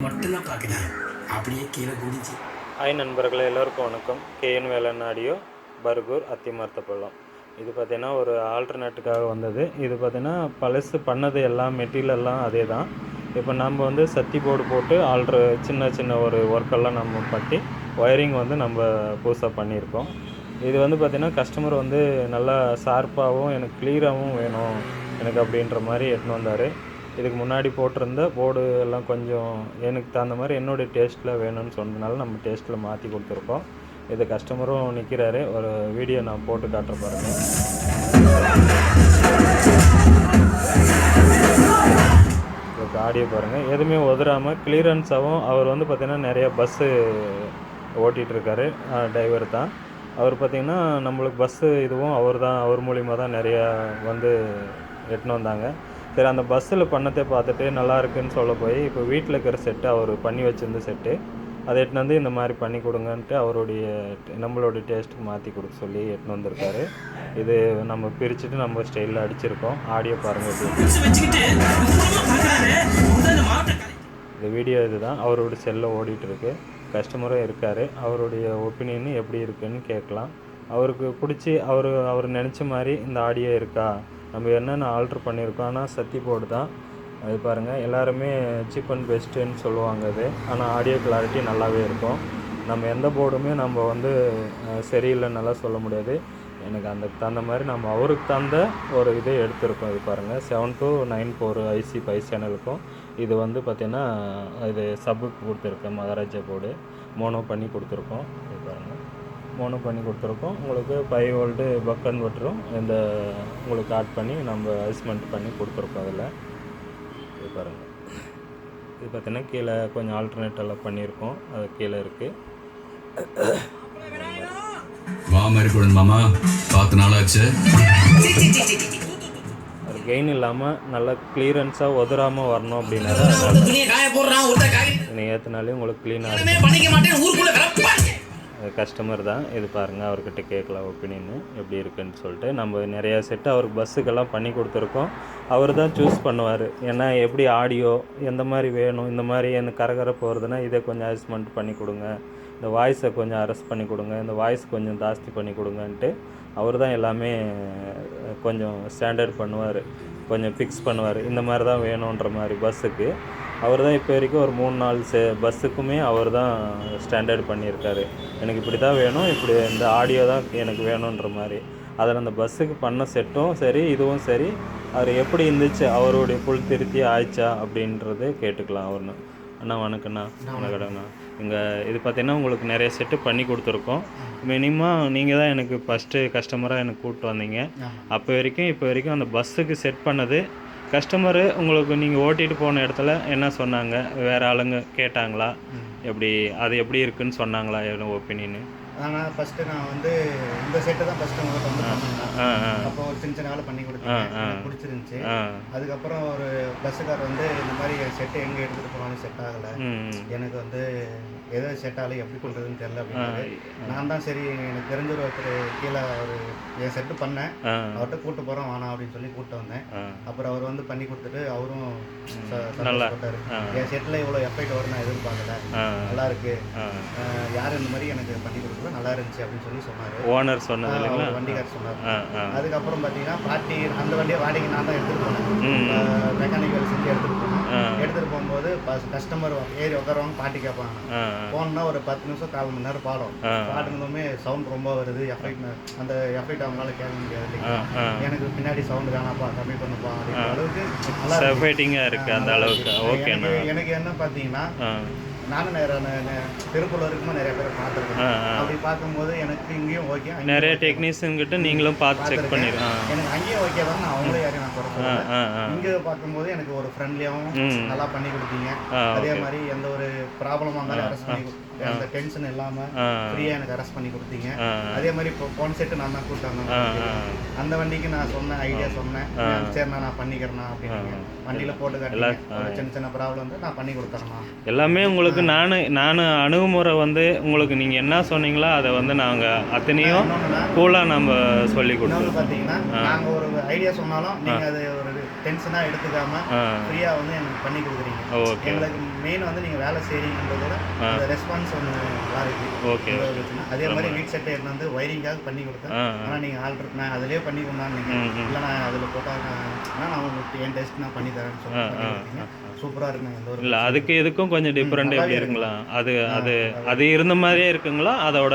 மட்டும்தான் பார்க்குறேன். அப்படியே கீழே குடிச்சு. ஹாய் நண்பர்களே, எல்லோருக்கும் வணக்கம். கேஎன் வேலன் ஆடியோ, பர்கூர், அத்திமரத்தப்பள்ளம். இது பார்த்திங்கன்னா ஒரு ஆல்டர்னேட்டுக்காக வந்தது. இது பார்த்திங்கன்னா பழசு பண்ணது எல்லாம் மெட்டீரியல்லாம் அதே தான். இப்போ நம்ம வந்து சத்தி போர்டு போட்டு சின்ன சின்ன ஒரு ஒர்க்கெல்லாம் நம்ம பட்டி ஒயரிங் வந்து நம்ம புதுசாக பண்ணியிருக்கோம். இது வந்து பார்த்திங்கன்னா கஸ்டமர் வந்து நல்லா ஷார்ப்பாகவும் எனக்கு கிளியராகவும் வேணும் எனக்கு அப்படின்ற மாதிரி எடுத்துன்னு வந்தார். இதுக்கு முன்னாடி போட்டிருந்த போர்டு எல்லாம் கொஞ்சம் எனக்கு தகுந்த மாதிரி என்னுடைய டேஸ்ட்டில் வேணும்னு சொன்னதுனால நம்ம டேஸ்ட்டில் மாற்றி கொடுத்துருக்கோம். இது கஸ்டமரும் நிற்கிறாரு. ஒரு வீடியோ நான் போட்டு காட்டுற பாருங்க. இதுக்கு ஆடியோ பாருங்கள். எதுவுமே உதறாமல் கிளியரன்ஸாகவும் அவர் வந்து பார்த்திங்கன்னா நிறைய பஸ்ஸு ஓட்டிகிட்ருக்காரு. டிரைவர் தான் அவர். பார்த்திங்கன்னா நம்மளுக்கு பஸ்ஸு இதுவும் அவர் மூலிமா தான் நிறையா வந்து எட்டுன்னு வந்தாங்க. சரி, அந்த பஸ்ஸில் பண்ணத்தை பார்த்துட்டு நல்லா இருக்குன்னு சொல்ல போய் இப்போ வீட்டில் இருக்கிற செட்டு அவர் பண்ணி வச்சுருந்த செட்டு அதை எட்டுன்னு வந்து இந்த மாதிரி பண்ணி கொடுங்கன்ட்டு நம்மளுடைய டேஸ்ட்டுக்கு மாற்றி கொடுக்க சொல்லி எட்டுன்னு வந்திருக்காரு. இது நம்ம பிரிச்சுட்டு நம்ம ஸ்டைலில் அடிச்சிருக்கோம். ஆடியோ பாருங்கள். இந்த வீடியோ இதுதான் அவரோட செல்லில் ஓடிட்டுருக்கு. கஸ்டமரும் இருக்கார். அவருடைய ஒப்பீனியன் எப்படி இருக்குன்னு கேட்கலாம். அவருக்கு பிடிச்சி அவர் நினச்ச மாதிரி இந்த ஆடியோ இருக்கா, நம்ம என்னென்ன ஆல்ட்ரு பண்ணியிருக்கோம். ஆனால் சத்தி போர்டு தான் அது பாருங்கள். எல்லாருமே சீப் அண்ட் பெஸ்ட்டுன்னு சொல்லுவாங்க அது. ஆனால் ஆடியோ கிளாரிட்டி நல்லாவே இருக்கும். நம்ம எந்த போர்டுமே நம்ம வந்து சரியில்லைன்னெல்லாம் சொல்ல முடியாது. எனக்கு அந்த தகுந்த மாதிரி நம்ம அவருக்கு தகுந்த ஒரு இதை எடுத்திருக்கோம். இது பாருங்கள், 7294 ஐசி 5 சேனலுக்கும் இது வந்து பார்த்திங்கன்னா இது சப்புக்கு கொடுத்துருக்கேன். மகாராஜா போர்டு மோனோ பண்ணி கொடுத்துருக்கோம். இது பாருங்கள், மோனோ பண்ணி கொடுத்துருக்கோம். உங்களுக்கு 5 வோல்ட்டு பக் கன்வெர்ட்டரும் இந்த உங்களுக்கு ஆட் பண்ணி நம்ம அட்ஜஸ்ட்மெண்ட் பண்ணி கொடுத்துருக்கோம். அதில் இது பாருங்கள். இது பார்த்திங்கன்னா கீழே கொஞ்சம் ஆல்டர்னேட் எல்லாம் பண்ணியிருக்கோம். அது கீழே இருக்குது. மாமா பார்த்து நாளாச்சு. அது கெயின் இல்லாமல் நல்லா கிளியரன்ஸாக உதறாமல் வரணும் அப்படின்னா நீங்கள் ஏற்றினாலே உங்களுக்கு க்ளீனாக இருக்கும். கஸ்டமர் தான். இது பாருங்கள், அவர்கிட்ட கேட்கலாம் ஒப்பீனியன் எப்படி இருக்குன்னு சொல்லிட்டு. நம்ம நிறையா செட்டு அவருக்கு பஸ்ஸுக்கெல்லாம் பண்ணி கொடுத்துருக்கோம். அவர் தான் சூஸ் பண்ணுவார். ஏன்னா எப்படி ஆடியோ எந்த மாதிரி வேணும், இந்த மாதிரி எனக்கு கரகர போகிறதுனா இதை கொஞ்சம் அட்ஜஸ்ட்மெண்ட் பண்ணி கொடுங்க, இந்த வாய்ஸை கொஞ்சம் அரெஸ்ட் பண்ணி கொடுங்க, இந்த வாய்ஸ் கொஞ்சம் ஜாஸ்தி பண்ணி கொடுங்கன்ட்டு அவர் தான் எல்லாமே கொஞ்சம் ஸ்டாண்டர்ட் பண்ணுவார், கொஞ்சம் ஃபிக்ஸ் பண்ணுவார். இந்த மாதிரி தான் வேணுன்ற மாதிரி பஸ்ஸுக்கு அவர் தான் இப்போ வரைக்கும் ஒரு 3-4 பஸ்ஸுக்குமே அவர் தான் ஸ்டாண்டர்ட் பண்ணியிருக்காரு. எனக்கு இப்படி தான் வேணும், இப்படி இந்த ஆடியோ தான் எனக்கு வேணுன்ற மாதிரி. அதில் அந்த பஸ்ஸுக்கு பண்ண செட்டும் சரி, இதுவும் சரி, அவர் எப்படி இருந்துச்சு, அவருடைய புல் திருத்தி ஆயிடுச்சா அப்படின்றது கேட்டுக்கலாம். அவர்னு அண்ணா வணக்கண்ணா. வணக்கண்ணா. இங்கே இது பார்த்திங்கன்னா உங்களுக்கு நிறைய செட்டு பண்ணி கொடுத்துருக்கோம். மினிமம் நீங்கள் தான் எனக்கு ஃபஸ்ட்டு கஸ்டமராக எனக்கு கூப்பிட்டு வந்தீங்க. இப்போ வரைக்கும் அந்த பஸ்ஸுக்கு செட் பண்ணது கஸ்டமரு உங்களுக்கு நீங்கள் ஓட்டிகிட்டு போன இடத்துல என்ன சொன்னாங்க, வேறு ஆளுங்க கேட்டாங்களா, எப்படி இருக்குன்னு சொன்னாங்களா, எவ்வளோ ஒப்பீனியனு? ஆனால் ஃபஸ்ட்டு நான் வந்து இந்த செட்டை தான் ஃபஸ்ட்டு உங்களுக்கு வந்து பண்ணேன். அப்போ ஒரு சின்ன வேலை பண்ணி கொடுத்தேன், பிடிச்சிருந்துச்சி. அதுக்கப்புறம் ஒரு பஸ்ஸுக்கார் வந்து இந்த மாதிரி செட்டை எங்கே எடுத்துகிட்டு போனாலும் செட் ஆகலை, எனக்கு வந்து எதோ செட் ஆகலை, எப்படி கொடுக்குறதுன்னு தெரியல அப்படின்னாரு. நான் தான் சரி எனக்கு தெரிஞ்ச ஒருத்தர் கீழே ஒரு என் செட்டு பண்ணேன், அவர்கிட்ட கூப்பிட்டு போகிறோம் வானா அப்படின்னு சொல்லி கூப்பிட்டு வந்தேன். அப்புறம் அவர் வந்து பண்ணி கொடுத்துட்டு அவரும் சந்தோஷப்பட்டார். என் செட்டில் இவ்வளோ எஃபெக்ட் வரும் நான் எதிர்பார்க்கல, நல்லா இருக்கு, யார் இந்த மாதிரி எனக்கு பண்ணி கொடுக்குறோம் நல்லா இருந்துச்சு அப்படின்னு சொல்லி சொன்னார். ஓனர் சொன்னது, வண்டிக்கார் சொன்னார். அதுக்கப்புறம் பார்த்தீங்கன்னா பார்ட்டி அந்த வண்டியை வாடகை நான் தான் எடுத்துகிட்டு போனேன். மெக்கானிக்கல் செஞ்சு எடுத்துகிட்டு போனேன். எடுத்துகிட்டு போகும்போது கஸ்டமர் ஏறி உட்காருவாங்க, பாட்டி கேட்பாங்க. போனோம்னா ஒரு 10 நிமிஷம் 1/4 மணி நேரம் பாடுறதுமே சவுண்ட் ரொம்ப வருது, அந்த எஃபெக்ட் அவங்களால கேட்க முடியாது. எனக்கு பின்னாடி சவுண்ட் வேணாப்பா, கம்மி பண்ணுப்பா அப்படின்ற அளவுக்கு நல்லா இருக்கு. அந்த அளவுக்கு ஓகே. எனக்கு என்ன பார்த்தீங்கன்னா, நானும் திருப்பூர்ல இருக்கும்போது நிறைய பேரை பார்த்துருக்கேன். அப்படி பார்க்கும்போது எனக்கு இங்கேயும் ஓகே, நிறைய டெக்னீஷியன் கிட்ட நீங்களும் பார்த்து செக் பண்ணிருக்கேன். எனக்கு அங்கேயும் ஓகே தான், நான் அவங்களே யாரையும் நான் சொல்றேன். இங்கே பார்க்கும்போது எனக்கு ஒரு ஃப்ரெண்ட்லியாகவும் நல்லா பண்ணி கொடுத்தீங்க. அதே மாதிரி எந்த ஒரு ப்ராப்ளமாக இருந்தாலும் அரெஸ்ட் பண்ணி, அந்த டென்ஷன் இல்லாமல் ஃப்ரீயாக எனக்கு அரெஸ்ட் பண்ணி கொடுத்தீங்க. அதே மாதிரி இப்போ போன செட்டு நான் தான் கூப்பிட்டாங்க. அந்த வண்டிக்கு நான் சொன்னேன், ஐடியா சொன்னேன், சரிண்ணா நான் பண்ணிக்கிறேண்ணா அப்படின்னு. வண்டியில் போட்டு காட்டி சின்ன சின்ன ப்ராப்ளம் வந்து நான் பண்ணி கொடுத்துறேண்ணா. எல்லாமே உங்களுக்கு நான் அணுகுமுறை வந்து உங்களுக்கு நீங்கள் என்ன சொன்னீங்களோ அதை வந்து நாங்கள் அத்தனையும் கூலாக நம்ம சொல்லி கொடுத்தோம். பார்த்தீங்கன்னா நாங்கள் ஒரு ஐடியா சொன்னாலும் நீங்கள் அதை ஒரு டென்ஷனாக எடுத்துக்காமல் ஃப்ரீயாக வந்து எனக்கு பண்ணி கொடுக்குறீங்க. எங்களுக்கு மெயின் வந்து நீங்கள் வேலை செய்கிறீங்கன்றதோட அந்த ரெஸ்பான்ஸ் ஒன்று நல்லா இருக்குது. ஓகே. அதே மாதிரி வீட் செட்டை எடுத்து வந்து ஒயரிங்காக பண்ணி கொடுத்தேன். ஆனால் நீங்கள் ஆல்ட்ரு நான் அதிலே பண்ணி கொண்டாந்தீங்க. இல்லை நான் அதில் போட்டால் ஆனால் நான் உங்களுக்கு என் டெஸ்ட் நான் பண்ணி தரேன்னு சொல்லி சூப்பராக இருக்குங்க. எந்த ஒரு இல்லை அதுக்கு இதுக்கும் கொஞ்சம் டிஃப்ரெண்ட் எப்படி இருக்குங்களா? அது அது அது இருந்த மாதிரியே இருக்குங்களா? அதோட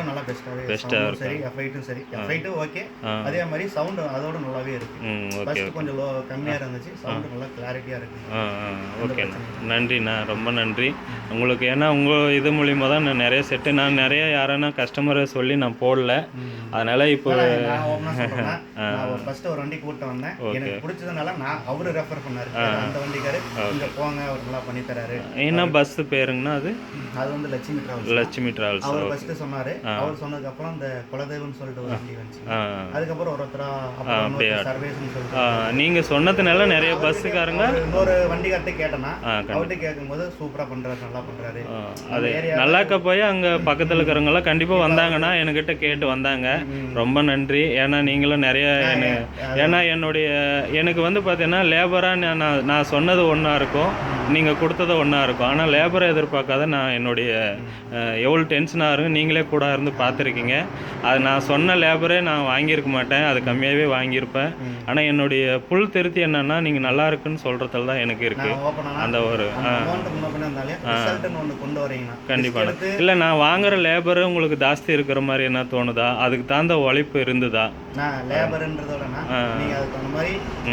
நல்லா பெஸ்ட்டாக இருக்கு. சரி எஃபைட்டும் சரி எஃபைட்டும் ஓகே. அதே மாதிரி சவுண்டு அதோட நல்லாவே இருக்கு. ஃபர்ஸ்ட் கொஞ்சம் கம்மியாக இருந்துச்சு, சவுண்டு நல்லா கிளாரிட்டியாக இருக்கு. ஓகேண்ணா, நன்றிண்ணா, ரொம்ப நன்றி உங்களுக்கு. ஏன்னா உங்கள் இது மூலிமா தான் நான் நிறைய செட்டு நான் நிறைய யாரானா கஸ்டமரை சொல்லி நான் போடல. அதனால இப்போ ஃபர்ஸ்ட் ஒரு வண்டி கூட்ட வந்தேன், எனக்கு பிடிச்சதுனால நான் அவரு ரெஃபர் பண்ணாரு. அந்த வண்டிக்காரு இங்க போங்க அவர் நல்லா பண்ணி தராரு. என்ன பஸ் பேருங்கண்ணா? அது வந்து லட்சுமி டிராவல்ஸ். லட்சுமி டிராவல்ஸ் அவர் ஃபர்ஸ்ட் சொன்னாரு. அவர் சொன்னதுக்கு அப்புறம் இந்த குலதெய்வம்னு சொல்லிட்டு ஒரு வண்டி வந்துச்சு. அதுக்கப்புறம் ஒருத்தரா சர்வீஸ்னு சொல்லிட்டு நீங்க சொன்னதுனால நிறைய பஸ்ஸுக்காரங்க இன்னொரு வண்டிக்கார்ட்ட கேட்டேன்னா அவர்கிட்ட கேட்கும்போது சூப்பரா பண்றாரு, நல்லா பண்றாரு. அது நல்லாக்க போய் அங்க பக்கத்துல இருக்கிறவங்க எல்லாம் கண்டிப்பா வந்தாங்கன்னா என்கிட்ட கேட்டு வந்தாங்க. ரொம்ப நன்றி. ஏன்னா நீங்களும் நிறைய ஏன்னா எனக்கு வந்து பார்த்தீங்கன்னா லேபராக நான் சொன்னது ஒன்றா இருக்கும், நீங்கள் கொடுத்தது ஒன்றா இருக்கும். ஆனால் லேபரை எதிர்பார்க்காத நான் என்னுடைய எவ்வளோ டென்ஷனாக இருக்கும் நீங்களே கூட இருந்து பார்த்துருக்கீங்க. அது நான் சொன்ன லேபரே நான் வாங்கியிருக்க மாட்டேன், அது கம்மியாகவே வாங்கியிருப்பேன். ஆனால் என்னுடைய புல் திருத்தி என்னன்னா நீங்கள் நல்லா இருக்குன்னு சொல்கிறதுல தான் எனக்கு இருக்குது அந்த ஒரு கண்டிப்பாக. இல்லை நான் வாங்குற லேபரு உங்களுக்கு ஜாஸ்தி இருக்கிற மாதிரி என்ன தோணுதா? அதுக்கு தகுந்த உழைப்பு இருந்ததா? லேபர்ன்றதோட நீங்க அதுக்கு அந்த மாதிரி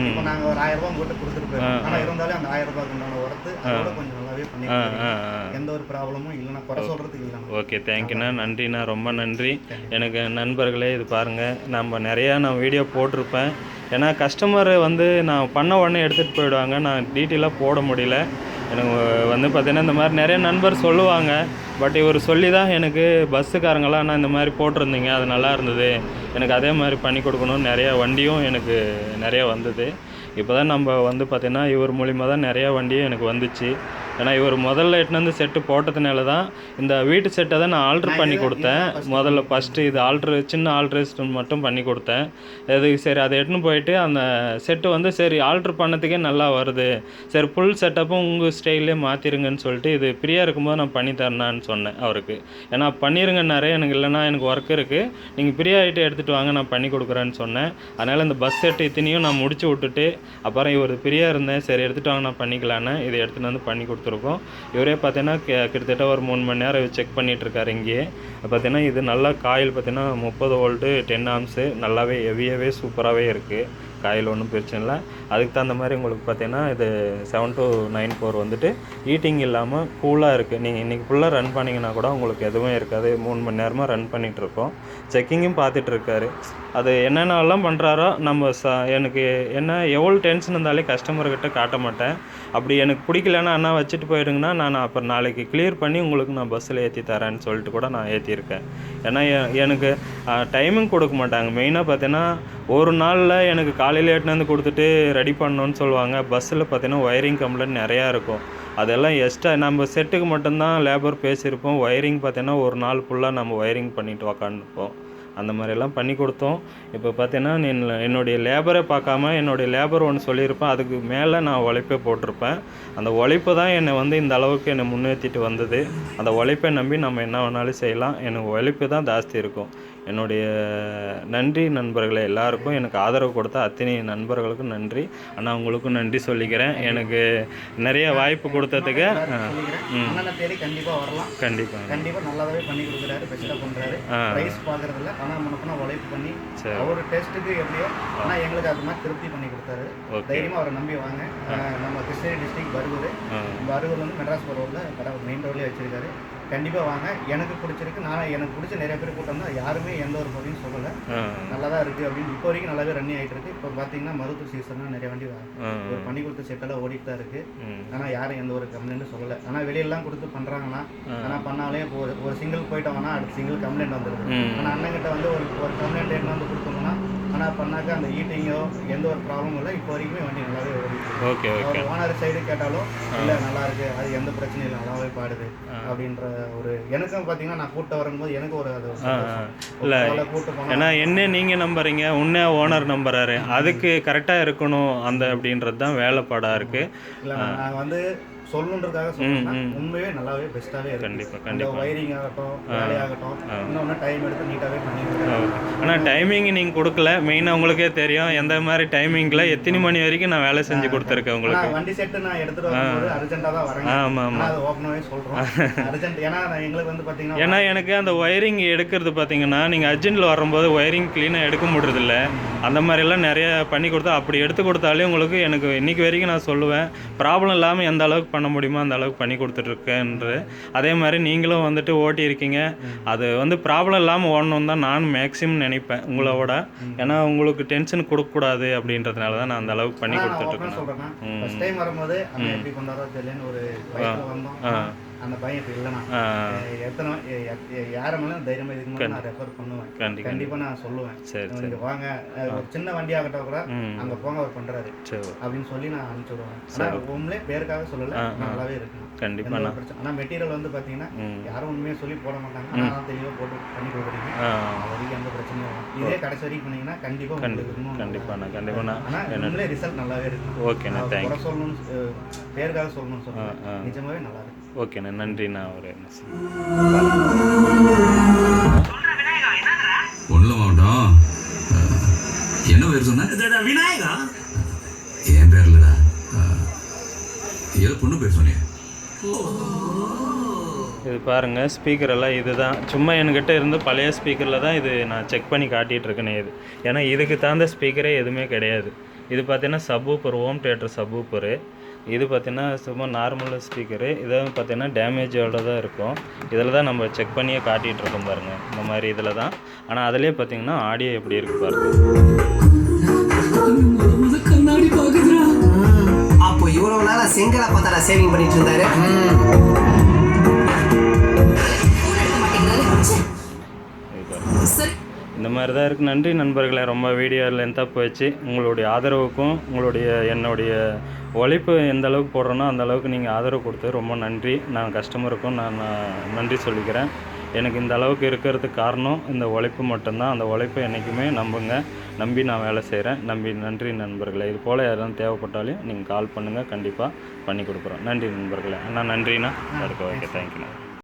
இப்போ நாங்க ஒரு 1000 ரூபாய் போட்டு கொடுத்துட்டு போயிருக்கோம். ஆனா இருந்தாலும் அந்த 1000 ரூபாய்க்கு உண்டான ஒர்த்து அதோட கொஞ்சம் நல்லாவே பண்ணிருக்கோம். எந்த ஒரு ப்ராப்ளமும் இல்லைன்னா குறை சொல்றதுக்கு இல்லை. ஓகே, தேங்க்யூண்ணா, நன்றிண்ணா, ரொம்ப நன்றி. எனக்கு நண்பர்களே இது பாருங்கள், நம்ம நிறையா நான் வீடியோ போட்டிருப்பேன். ஏன்னா கஸ்டமர் வந்து நான் பண்ண உடனே எடுத்துகிட்டு போயிடுவாங்க, நான் டீட்டெயிலாக போட முடியல. எனக்கு வந்து பார்த்தீங்கன்னா இந்த மாதிரி நிறைய நண்பர் சொல்லுவாங்க. பட் இவர் சொல்லி தான் எனக்கு பஸ்ஸுக்காரங்களாம் நான் இந்த மாதிரி போட்டிருந்தீங்க, அது நல்லா இருந்தது, எனக்கு அதே மாதிரி பண்ணி கொடுக்கணும்னு நிறையா வண்டியும் எனக்கு நிறையா வந்தது. இப்போ தான் நம்ம வந்து பார்த்திங்கன்னா இவர் மூலிமா தான் நிறையா வண்டியும் எனக்கு வந்துச்சு. ஏன்னா இவர் முதல்ல எட்டுன்னு வந்து செட்டு போட்டதுனால தான் இந்த வீட்டு செட்டை தான் நான் ஆல்ட்ரு பண்ணி கொடுத்தேன். முதல்ல ஃபஸ்ட்டு இது சின்ன ஆல்ட்ரேஷன் மட்டும் பண்ணி கொடுத்தேன். அது சரி அதை எட்டுன்னு போயிட்டு அந்த செட்டு வந்து சரி ஆல்ட்ரு பண்ணதுக்கே நல்லா வருது, சரி ஃபுல் செட்டப்பும் உங்கள் ஸ்டைல்லே மாற்றிருங்கன்னு சொல்லிட்டு இது ஃப்ரீயாக இருக்கும்போது நான் பண்ணி தரேன்னான்னு சொன்னேன் அவருக்கு. ஏன்னா பண்ணிடுங்கன்னாரே, எனக்கு இல்லைனா எனக்கு ஒர்க் இருக்குது, நீங்கள் ஃப்ரீயாக ஆகிட்டு எடுத்துகிட்டு வாங்க நான் பண்ணி கொடுக்குறேன்னு சொன்னேன். அதனால் இந்த பஸ் செட்டு இத்தனையும் நான் முடிச்சு விட்டுட்டு அப்புறம் இவர் ஃப்ரீயாக இருந்தேன், சரி எடுத்துகிட்டு வாங்க நான் பண்ணிக்கலான்னு இதை எடுத்துகிட்டு வந்து பண்ணி கொடுத்துருக்கோம். இவரே பார்த்தீங்கன்னா கிட்டத்தட்ட ஒரு 3 மணி நேரம் செக் பண்ணிகிட்ருக்காரு. இங்கேயே பார்த்தீங்கன்னா இது நல்லா காயில் பார்த்தீங்கன்னா 30 வோல்ட்டு 10 ஆம்ஸு நல்லாவே ஹெவியாகவே சூப்பராகவே இருக்குது. காயில் ஒன்றும் பிரச்சனை இல்லை. அதுக்கு தகுந்த மாதிரி உங்களுக்கு பார்த்தீங்கன்னா இது 7294 வந்துட்டு ஹீட்டிங் இல்லாமல் கூலாக இருக்குது. நீங்கள் இன்றைக்கி ஃபுல்லாக ரன் பண்ணிங்கன்னா கூட உங்களுக்கு எதுவும் இருக்காது. 3 மணி நேரமாக ரன் பண்ணிகிட்ருக்கோம். செக்கிங்கும் பார்த்துட்ருக்காரு. அது என்னென்னலாம் பண்ணுறாரோ நம்ம எனக்கு என்ன எவ்வளோ டென்ஷன் இருந்தாலே கஸ்டமர்கிட்ட காட்ட மாட்டேன். அப்படி எனக்கு பிடிக்கலன்னா அண்ணா வச்சுட்டு போயிடுங்கன்னா நான் அப்புறம் நாளைக்கு கிளியர் பண்ணி உங்களுக்கு நான் பஸ்ஸில் ஏற்றி தரேன்னு சொல்லிட்டு கூட நான் ஏற்றிருக்கேன். ஏன்னா எனக்கு டைமிங் கொடுக்க மாட்டாங்க. மெயினாக பார்த்தீங்கன்னா ஒரு நாளில் எனக்கு காலையில் எட்டுன்னு கொடுத்துட்டு ரெடி பண்ணணுன்னு சொல்லுவாங்க. பஸ்ஸில் பார்த்தீங்கன்னா ஒயரிங் கம்ப்ளைண்ட் நிறையா இருக்கும். அதெல்லாம் எக்ஸ்ட்ரா நம்ம செட்டுக்கு மட்டும்தான் லேபர் பேசியிருப்போம். ஒயரிங் பார்த்தீங்கன்னா ஒரு நாள் ஃபுல்லாக நம்ம ஒயரிங் பண்ணிட்டு உக்காந்துருப்போம். அந்த மாதிரியெல்லாம் பண்ணி கொடுத்தோம். இப்போ பார்த்தீங்கன்னா என்னுடைய லேபரை பார்க்காம என்னுடைய லேபர் ஒன்று சொல்லியிருப்பேன், அதுக்கு மேலே நான் உழைப்பே போட்டிருப்பேன். அந்த உழைப்பு தான் என்னை வந்து இந்த அளவுக்கு என்னை முன்னேற்றிட்டு வந்தது. அந்த உழைப்பை நம்பி நம்ம என்ன வேணாலும் செய்யலாம். எனக்கு உழைப்பு தான் ஜாஸ்தி இருக்கும். என்னுடைய நன்றி நண்பர்களே, எல்லாருக்கும் எனக்கு ஆதரவு கொடுத்த அத்தனை நண்பர்களுக்கும் நன்றி. ஆனால் உங்களுக்கும் நன்றி சொல்லிக்கிறேன். எனக்கு நிறைய வாய்ப்பு கொடுத்ததுக்கு. கண்டிப்பாக வரலாம். கண்டிப்பாக நல்லாவே பண்ணி கொடுக்குறாரு, பெஸ்ட்டாக பண்ணுறாரு. ப்ரைஸ் பார்க்குறதில்ல, ஆனால் முன்னப்பனா உழைப்பு பண்ணி ஒரு டெஸ்ட்டுக்கு எப்படியோ ஆனால் எங்களுக்கு அது மாதிரி திருப்தி பண்ணி கொடுத்தாரு. தைரியமாக அவரை நம்பி வாங்க. நம்ம கிருஷ்ணகிரி டிஸ்ட்ரிக்ட் பருகூர் வந்து மெட்ராஸ் ரோடில் கடை மெயின் ரோட்லேயே வச்சுருக்காரு. கண்டிப்பாக வாங்க. எனக்கு பிடிச்சிருக்கு. எனக்கு பிடிச்ச நிறைய பேர் கூட்டம் தான். யாருமே எந்த ஒரு பொருளையும் சொல்லலை, நல்லா தான் இருக்குது அப்படின்னு. இப்போ வரைக்கும் நல்லாவே ரன்னி ஆகிட்டு இருக்கு. இப்போ பார்த்தீங்கன்னா மருத்துவ சீசன்னா நிறைய வண்டி ஒரு பண்ணி கொடுத்த செட்டெல்லாம் ஓடிட்டு தான் இருக்குது. ஆனால் யாரும் எந்த ஒரு கம்ப்ளைண்ட்டும் சொல்லலை. ஆனால் வெளியெல்லாம் கொடுத்து பண்ணுறாங்கன்னா, ஆனால் பண்ணாலே ஒரு சிங்கிள் போயிட்டோம்னா அடுத்த சிங்கிள் கம்ப்ளைண்ட் வந்துடுது. ஆனால் அண்ணங்கிட்ட வந்து ஒரு கம்ப்ளைண்ட் என்ன வந்து கொடுத்தோம்னா, ஆனால் பண்ணாக்க அந்த ஈட்டிங்கோ எந்த ஒரு ப்ராப்ளமும் இல்லை. இப்போ வரைக்குமே வண்டி நல்லாவே ஓடிட்டு. ஓனர் சைடு கேட்டாலும் இல்லை நல்லா இருக்கு, அது எந்த பிரச்சனையும் இல்லை, நல்லாவே பாடுது அப்படின்ற ஒரு எனக்கும் பார்த்தீங்கன்னா நான் கூட்ட வரும்போது எனக்கு ஒரு அது இல்லை. ஏன்னா என்ன நீங்கள் நம்புறீங்க, உன்னே ஓனர் நம்புறாரு, அதுக்கு கரெக்டாக இருக்கணும் அந்த அப்படின்றது தான் வேலைப்பாடாக இருக்குது. இல்லை நான் வந்து சொல்லணுன்றதுக்காக சொல்றேன்னா உண்மையே நல்லாவே பெஸ்ட்டாகவே இருக்கு. கண்டிப்பாக வயரிங் ஆகட்டும் வேலையாகட்டும் இன்னொன்று டைம் எடுத்து நீட்டாகவே பண்ணி கொடுக்குறேன். ஆனால் டைமிங் நீங்கள் கொடுக்கல. மெயினாக உங்களுக்கே தெரியும் எந்த மாதிரி டைமிங்கில் எத்தனை மணி வரைக்கும் நான் வேலை செஞ்சு கொடுத்துருக்கேன் உங்களுக்கு. வண்டி செட்டு நான் எடுத்துகிட்டு வரும்போது அர்ஜென்ட்டாக தான் வரேன். ஆமாம் அது ஓப்பனாகவே சொல்கிறோம் அர்ஜென்ட். ஏன்னா எங்களுக்கு வந்து பார்த்தீங்கன்னா ஏன்னா எனக்கு அந்த ஒயரிங் எடுக்கிறது பார்த்தீங்கன்னா நீங்கள் அர்ஜென்ட்டில் வரும்போது ஒயரிங் க்ளீனாக எடுக்க முடியறதில்ல. அந்த மாதிரிலாம் நிறைய பண்ணி கொடுத்தா அப்படி எடுத்து கொடுத்தாலே உங்களுக்கு எனக்கு இன்றைக்கி வரைக்கும் நான் சொல்லுவேன் ப்ராப்ளம் இல்லாமல் எந்த அளவுக்கு பண்ண முடியுமோ அந்த அளவுக்கு பண்ணி கொடுத்துட்ருக்கேன்று. அதே மாதிரி நீங்களும் வந்துட்டு ஓட்டி இருக்கீங்க. அது வந்து ப்ராப்ளம் இல்லாமல் ஓடணும் தான் நான் மேக்ஸிமம் நினைப்பேன் உங்களோட. ஏன்னா உங்களுக்கு டென்ஷன் கொடுக்கக்கூடாது அப்படின்றதுனால தான் நான் அந்த அளவுக்கு பண்ணி கொடுத்துட்ருக்கேன். ஃபர்ஸ்ட் டைம் வரும்போது எப்படி கொண்டாடுறோ தெரியலன்னு ஒரு பைக்கில் வந்தோம். அந்த பையன் இப்போ இல்லைனா எத்தனை யாரெல்லாம் தைரியமாக இதுக்கு நான் ரெஃபர் பண்ணுவேன். கண்டிப்பாக நான் சொல்லுவேன் இங்கே வாங்க ஒரு சின்ன வண்டி ஆகட்டும் கூட அங்கே போங்க அவர் பண்ணுறாரு அப்படின்னு சொல்லி நான் அனுப்பிச்சி விடுவேன். ஆனால் உண்மையிலே பேருக்காக சொல்லலை, நல்லாவே இருக்கு கண்டிப்பாக பிரச்சனை. ஆனால் மெட்டீரியல் வந்து பார்த்தீங்கன்னா யாரும் உண்மையாக சொல்லி போட மாட்டாங்க. ஆனால் தெளிவாக போட்டு பண்ணி கொடுக்குறீங்க. அது வரைக்கும் எந்த பிரச்சனையும் வரும். இதே கடைசி வரைக்கும் பண்ணீங்கன்னா கண்டிப்பாக ஆனால் உண்மையிலே ரிசல்ட் நல்லாவே இருக்கு. ஓகேண்ணா தேங்க்யூ. சொல்லணும்னு பேருக்காக சொல்லணும்னு சொல்லுவேன். நிஜமாவே நல்லா இருக்கு. ஓகேண்ணா நன்றிண்ணா. ஒரு ஒன்றும் மாவட்டம் என்ன பேர் சொன்ன? விநாயகா என் பேர் இல்லடா, ஏதோ பொண்ணு பேர் சொன்னேன். இது பாருங்கள் ஸ்பீக்கர் எல்லாம் இதுதான். சும்மா என்கிட்ட இருந்து பழைய ஸ்பீக்கரில் தான் இது நான் செக் பண்ணி காட்டிகிட்ருக்கேனே. இது ஏன்னா இதுக்கு தகுந்த ஸ்பீக்கரே எதுவுமே கிடையாது. இது பார்த்தீங்கன்னா சப்வூப்பர், ஹோம் தியேட்டர் சப்வூப்பரு. இது பார்த்தீங்கன்னா சும்மா நார்மல் ஸ்பீக்கரு. இதை பார்த்தீங்கன்னா டேமேஜோட தான் இருக்கும். இதில் தான் நம்ம செக் பண்ணியே காட்டிகிட்ருக்கோம் பாருங்கள். இந்த மாதிரி இதில் தான். ஆனால் அதிலே பார்த்தீங்கன்னா ஆடியோ எப்படி இருக்குது பாருங்கள். அப்போ இவ்வளவு நாளா செங்கலை பார்த்தா சேவிங் பண்ணிட்டு இருந்தாரு. இந்த மாதிரி தான் இருக்குது. நன்றி நண்பர்களே. ரொம்ப வீடியோ லென்த்தாக போயிடுச்சு. உங்களுடைய ஆதரவுக்கும் என்னுடைய உழைப்பு எந்த அளவுக்கு போடுறேனோ அந்த அளவுக்கு நீங்கள் ஆதரவு கொடுத்து ரொம்ப நன்றி. நான் கஸ்டமருக்கும் நான் நன்றி சொல்லிக்கிறேன். எனக்கு இந்த அளவுக்கு இருக்கிறதுக்கு காரணம் இந்த உழைப்பு மட்டும்தான். அந்த உழைப்பை என்றைக்குமே நம்பி நான் வேலை செய்கிறேன். நன்றி நண்பர்களே. இது போல் யாரும் தேவைப்பட்டாலும் நீங்கள் கால் பண்ணுங்கள், கண்டிப்பாக பண்ணி கொடுக்குறோம். நன்றி நண்பர்களே. அண்ணா நன்றிண்ணா. ஓகே தேங்க்யூண்ணா.